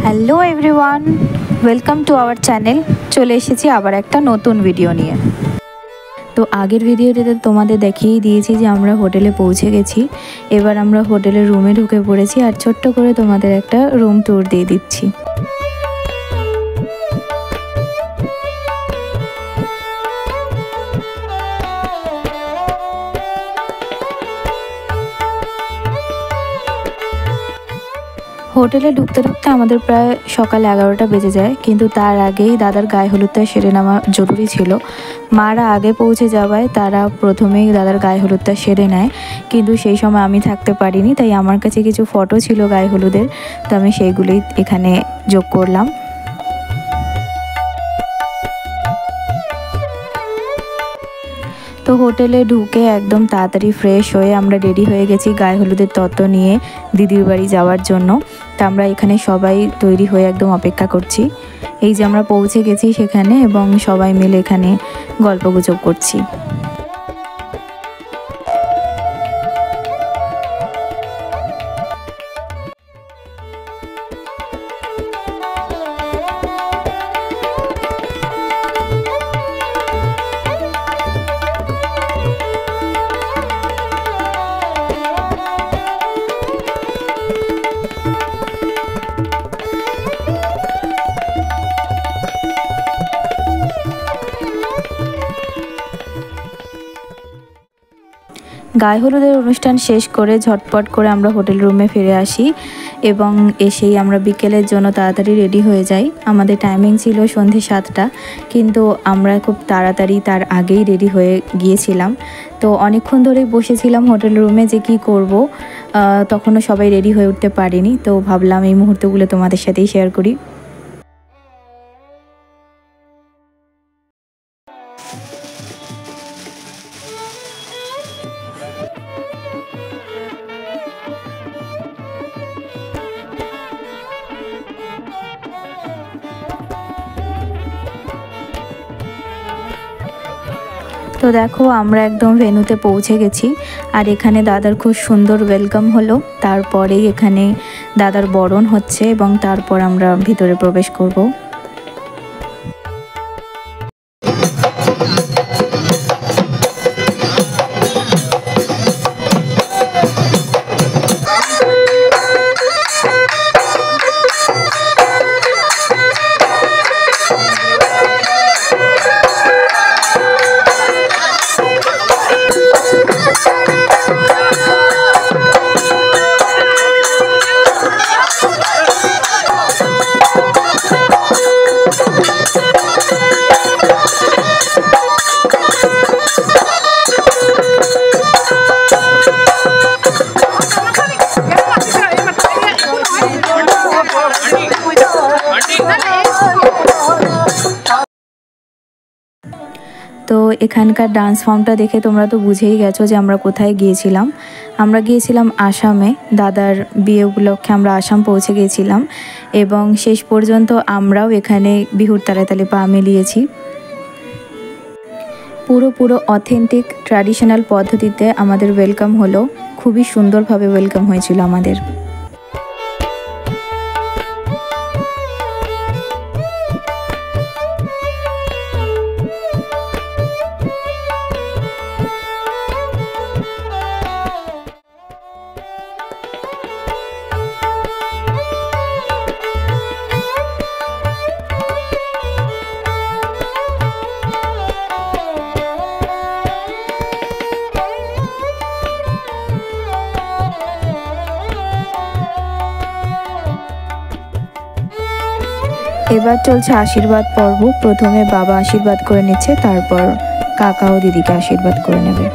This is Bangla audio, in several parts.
Hello everyone, welcome to our channel. চলে এসেছি আবার একটা নতুন ভিডিও নিয়ে। তো আগের ভিডিওটিতে তোমাদের দেখিয়েই দিয়েছি যে আমরা হোটেলে পৌঁছে গেছি। এবার আমরা হোটেলের রুমে ঢুকে পড়েছি আর ছোট্ট করে তোমাদের একটা রুম ট্যুর দিয়ে দিচ্ছি। হোটেলে ঢুকতে ঢুকতে আমাদের প্রায় সকাল 11টা বেজে যায়, কিন্তু তার আগেই দাদার গায়ে হলুদটা সেরে নেওয়া জরুরি ছিল। মারা আগে পৌঁছে যাওয়ায় তারা প্রথমেই দাদার গায়ে হলুদটা সেরে নেয়, কিন্তু সেই সময় আমি থাকতে পারিনি, তাই আমার কাছে কিছু ফটো ছিল গায়ে হলুদের, তো আমি সেইগুলোই এখানে যোগ করলাম। তো হোটেলে ঢুকে একদম তাড়াতাড়ি ফ্রেশ হয়ে আমরা রেডি হয়ে গেছি গায়ে হলুদের তত্ত্ব নিয়ে দিদির বাড়ি যাওয়ার জন্য। তা আমরা এখানে সবাই তৈরি হয়ে একদম অপেক্ষা করছি। এই যে আমরা পৌঁছে গেছি সেখানে এবং সবাই মিলে এখানে গল্পগুজব করছি। গায়ে হলুদের অনুষ্ঠান শেষ করে ঝটপট করে আমরা হোটেল রুমে ফিরে আসি এবং এসেই আমরা বিকেলের জন্য তাড়াতাড়ি রেডি হয়ে যাই। আমাদের টাইমিং ছিল সন্ধে 7টা, কিন্তু আমরা খুব তাড়াতাড়ি তার আগেই রেডি হয়ে গিয়েছিলাম। তো অনেকক্ষণ ধরেই বসেছিলাম হোটেল রুমে যে কি করব, তখনও সবাই রেডি হয়ে উঠতে পারিনি। তো ভাবলাম এই মুহূর্তগুলো তোমাদের সাথেই শেয়ার করি। তো দেখো আমরা একদম ভেন্যুতে পৌঁছে গেছি আর এখানে দাদার খুব সুন্দর ওয়েলকাম হলো। তারপরেই এখানে দাদার বরণ হচ্ছে এবং তারপর আমরা ভিতরে প্রবেশ করব। তো এখানকার ডান্স ফর্মটা দেখে তোমরা তো বুঝেই গেছো যে আমরা কোথায় গিয়েছিলাম। আমরা গিয়েছিলাম আসামে। দাদার বিয়ে উপলক্ষে আমরা আসাম পৌঁছে গিয়েছিলাম এবং শেষ পর্যন্ত আমরাও এখানে বিহুর তালে তালে পা মিলিয়েছি। পুরো অথেন্টিক ট্র্যাডিশনাল পদ্ধতিতে আমাদের ওয়েলকাম হলো। খুবই সুন্দরভাবে ওয়েলকাম হয়েছিল আমাদের। এবার চলছে আশীর্বাদ পর্ব। প্রথমে বাবা আশীর্বাদ করে নিচ্ছে, তারপর কাকা ও দিদিকে আশীর্বাদ করে নেবে।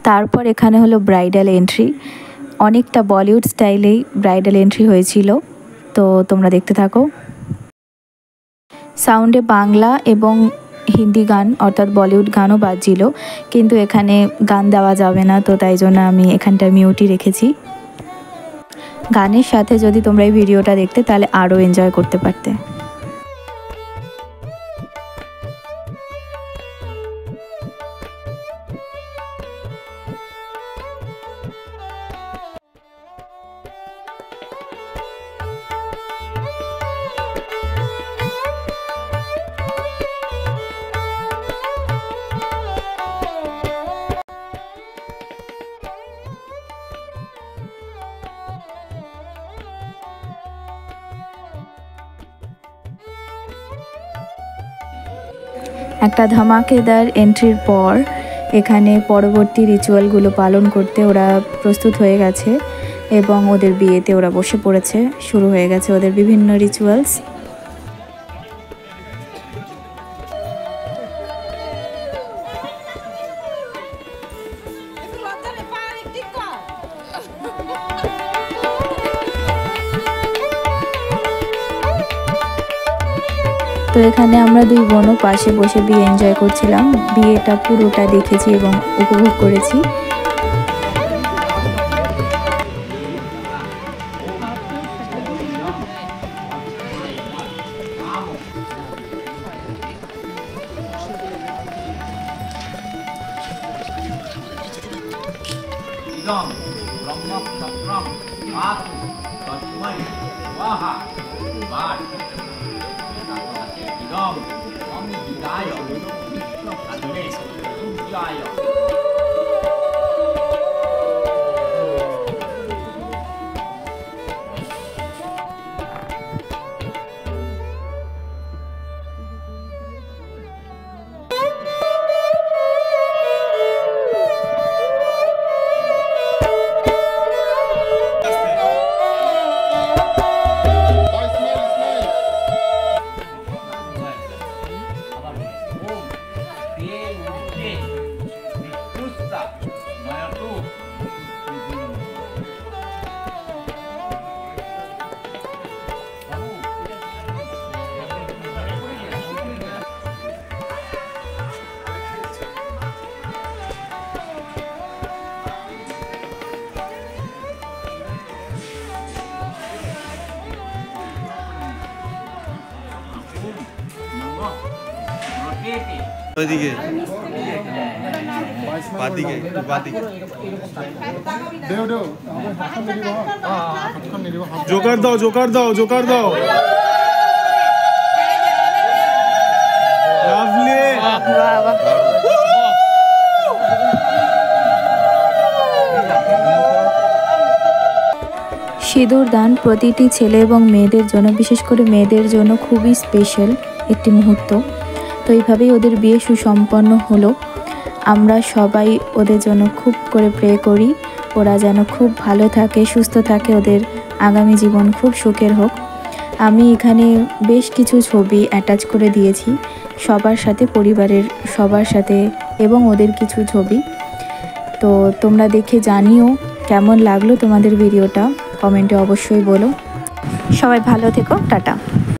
তারপর এখানে হলো ব্রাইডাল এন্ট্রি, অনেকটা বলিউড স্টাইলেই ব্রাইডাল এন্ট্রি হয়েছিল, তো তোমরা দেখতে থাকো। সাউন্ডে বাংলা এবং হিন্দি গান অর্থাৎ বলিউড গানও বাজছিল, কিন্তু এখানে গান দেওয়া যাবে না, তো তাই জন্য আমি এখানটা মিউটই রেখেছি। গানের সাথে যদি তোমরা এই ভিডিওটা দেখতে তাহলে আরও এনজয় করতে পারতে। একটা ধামাকেদার এন্ট্রির পর এখানে পরবর্তী রিচুয়ালগুলো পালন করতে ওরা প্রস্তুত হয়ে গেছে এবং ওদের বিয়েতে ওরা বসে পড়েছে, শুরু হয়ে গেছে ওদের বিভিন্ন রিচুয়ালস। তো এখানে আমরা দুই বোনও পাশে বসে বিয়ে এনজয় করছিলাম, বিয়েটা পুরোটা দেখেছি এবং উপভোগ করেছি। ওইদিকে বাদিকে বাদিকে জোকার দাও জোকার দাও জোকার দাও লাভলি সিঁদুর দান প্রতিটি ছেলে এবং মেয়েদের জন্য, বিশেষ করে মেয়েদের জন্য খুবই স্পেশাল একটি মুহূর্ত। তো এইভাবেই ওদের বিয়ে সুসম্পন্ন হলো। আমরা সবাই ওদের জন্য খুব করে প্রে করি, ওরা যেন খুব ভালো থাকে, সুস্থ থাকে, ওদের আগামী জীবন খুব সুখের হোক। আমি এখানে বেশ কিছু ছবি অ্যাটাচ করে দিয়েছি সবার সাথে, পরিবারের সবার সাথে, এবং ওদের কিছু ছবি। তো তোমরা দেখে জানিও কেমন লাগলো তোমাদের ভিডিওটা, কমেন্টে অবশ্যই বলো। সবাই ভালো থেকো, টাটা।